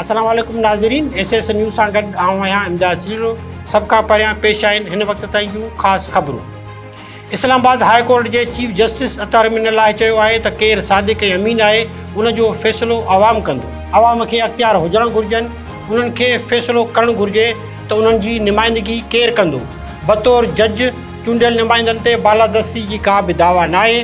अस्सलाम वालेकुम नाज़रीन, SS न्यूज़ सां गॾु आऊं आहियां इमदाद ज़ीरो। सभ खां परियां पेश आहिनि हिन वक़्त ताईं जूं ख़ासि ख़बरूं। इस्लामाबाद हाई कोर्ट जे चीफ जस्टिस अतार मिनल्लाह चयो आहे त केरु सादिक़ ऐं अमीन आहे उनजो फ़ैसिलो आवाम कंदो। आवाम खे अख़्तियार हुजणु घुरिजनि, उन्हनि खे फ़ैसिलो करणु घुरिजे त उन्हनि जी नुमाइंदगी केरु कंदो। बतौर जज चूंडियल नुमाइंदनि ते बालादस्ती जी का बि दावा न आहे।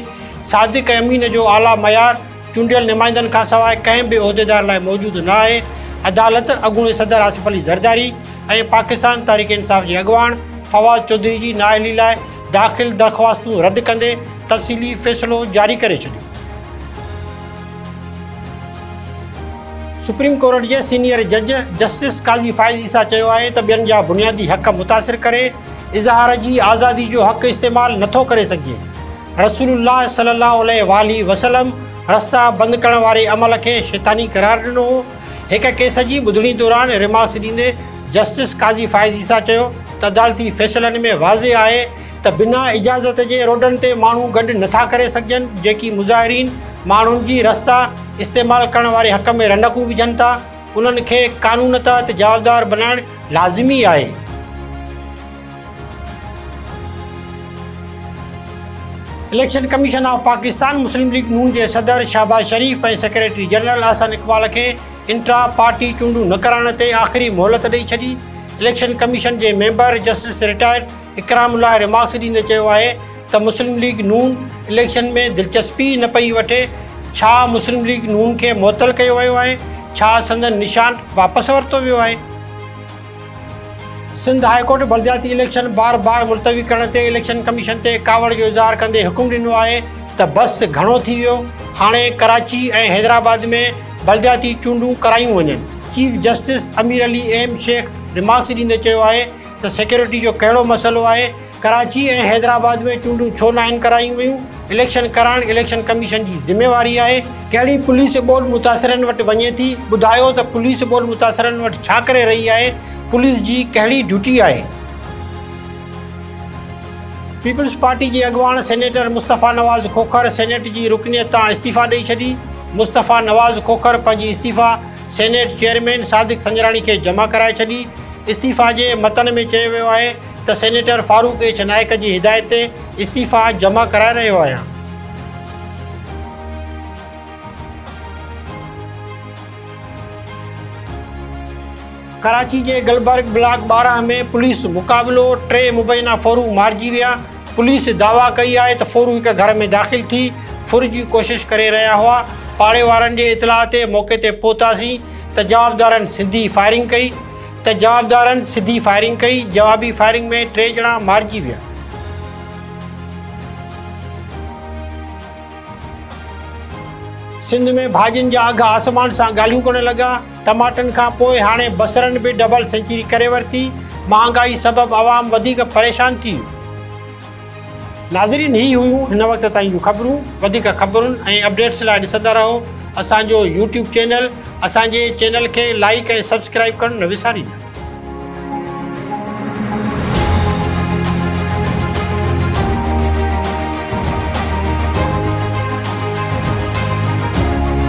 सादिक़ ऐं अमीन जो आला मयार चूंडियल नुमाइंदनि खां सवाइ कंहिं बि उहिदेदार लाइ मौजूदु न आहे। अदालत अॻूणे सदर आसिफ अली ज़रदारी ऐं पाकिस्तान तहरीक इंसाफ़ जे अॻुवान फवाद चौधरी जी नाअहली लाइ दाख़िल दरख़्वास्तूं रद्द कंदे तफ़सीली फ़ैसिलो जारी करे छॾियो। सुप्रीम कोर्ट जे सीनियर जज जस्टिस काज़ी फ़ाइज़ ईसा चयो आहे त ॿियनि जा बुनियादी हक़ मुतासिर करे इज़हार जी आज़ादी जो हक़ इस्तेमालु नथो करे सघिजे। रसूलुल्लाह सल्लल्लाहु अलैहि वसल्लम रस्ता बंदि करण वारे अमल खे शैतानी क़रार ॾिनो हो। हिक केस जी ॿुधणी दौरान रिमार्क्स ॾींदे जस्टिस काज़ी फ़ाइज़ ईसा चयो त अदालती फ़ैसिलनि में वाज़े आहे त बिना इजाज़त जे रोडनि ते माण्हू गॾु नथा करे सघजनि। जेकी मुज़ाहिरीन माण्हुनि जी रस्ता इस्तेमालु करण वारे हक़ में रंडकूं विझनि था, उन्हनि खे कानून तहत जवाबदार बणाइणु लाज़िमी आहे। Election commission of Pakistan Muslim League Noon जे सदर शहबाज शरीफ़ ऐं सेक्रेटरी जनरल अहसन इक़बाल खे इंट्रा पार्टी चूंडूं न कराइण ते आख़िरी मोहलत ॾेई छॾी। इलेक्शन कमीशन जे member justice retired Ikramullah remarks ॾींदे चयो आहे त मुस्लिम लीग नून इलेक्शन में दिलचस्पी न पई वठे। छा मुस्लिम लीग नून खे मुअतल कयो वियो आहे? छा संदन निशान वापसि वरितो वियो आहे? सिंध हाई कोर्ट बलदियाती इलेक्शन बार मुलतवी करण ते इलेक्शन कमीशन ते कावड़ जो इज़हार कंदे हुकुम ॾिनो आहे त बस घणो थी वियो, हाणे कराची ऐं हैदराबाद में बलदियाती चूंडूं करायूं वञनि। चीफ जस्टिस अमीर अली एम शेख रिमार्क्स ॾींदे चयो आहे त सिक्योरिटी जो कहिड़ो मसइलो आहे, कराची ऐं हैदराबाद में चूंडूं छो न आहिनि करायूं वियूं। इलेक्शन कराइणु इलेक्शन कमीशन जी ज़िम्मेवारी आहे। कहिड़ी पुलिस ॿोल मुतासिरनि वटि वञे थी, ॿुधायो त पुलिस ॿोल मुतासिरनि वटि छा करे रही आहे, पुलिस जी कहिड़ी ड्यूटी आहे। पीपल्स पार्टी जे अॻुवान सेनेटर मुस्तफ़ा नवाज़ खोखर सेनेट जी रुकनियत तां इस्तीफ़ा ॾेई छॾी। मुस्तफ़ा नवाज़ खोखर पंहिंजी इस्तीफ़ा सेनेट चेयरमैन सादिक संजराणी खे जमा कराए छॾी। इस्तीफ़ा जे मतन में चयो वियो आहे त सेनेटर फारूक एच नाइक जी हिदायत ते इस्तीफ़ा जमा कराए रहियो आहियां। कराची जे गलबर्ग ब्लॉक 12 में पुलिस मुक़ाबिलो 3 मुबैना फ़ोरू मारिजी विया। पुलिस दावा कई आहे त फ़ोरू हिक घर में दाख़िल थी फुर जी कोशिशि करे रहिया हुआ। पाड़े वारनि जे इतलाह ते मौक़े ते पहुतासीं त जवाबदारनि सिधी फायरिंग कई। जवाबी फायरिंग में 3 ॼणा मारिजी विया। सिंध में भाॼियुनि जा अघ आसमान सां ॻाल्हियूं करण लॻा। टमाटनि खां पोइ हाणे बसरनि बि डबल सेंचुरी करे वरिती। महांगाई सबबु आवाम वधीक परेशान थी। नाज़रीन, ही हुयूं हिन वक़्त ताईं जूं ख़बरूं। वधीक ख़बरुनि ऐं अपडेट्स लाइ ॾिसंदा रहो असांजो YouTube चैनल। असांजे चैनल खे लाइक ऐं सब्सक्राइब करणु न विसारींदा।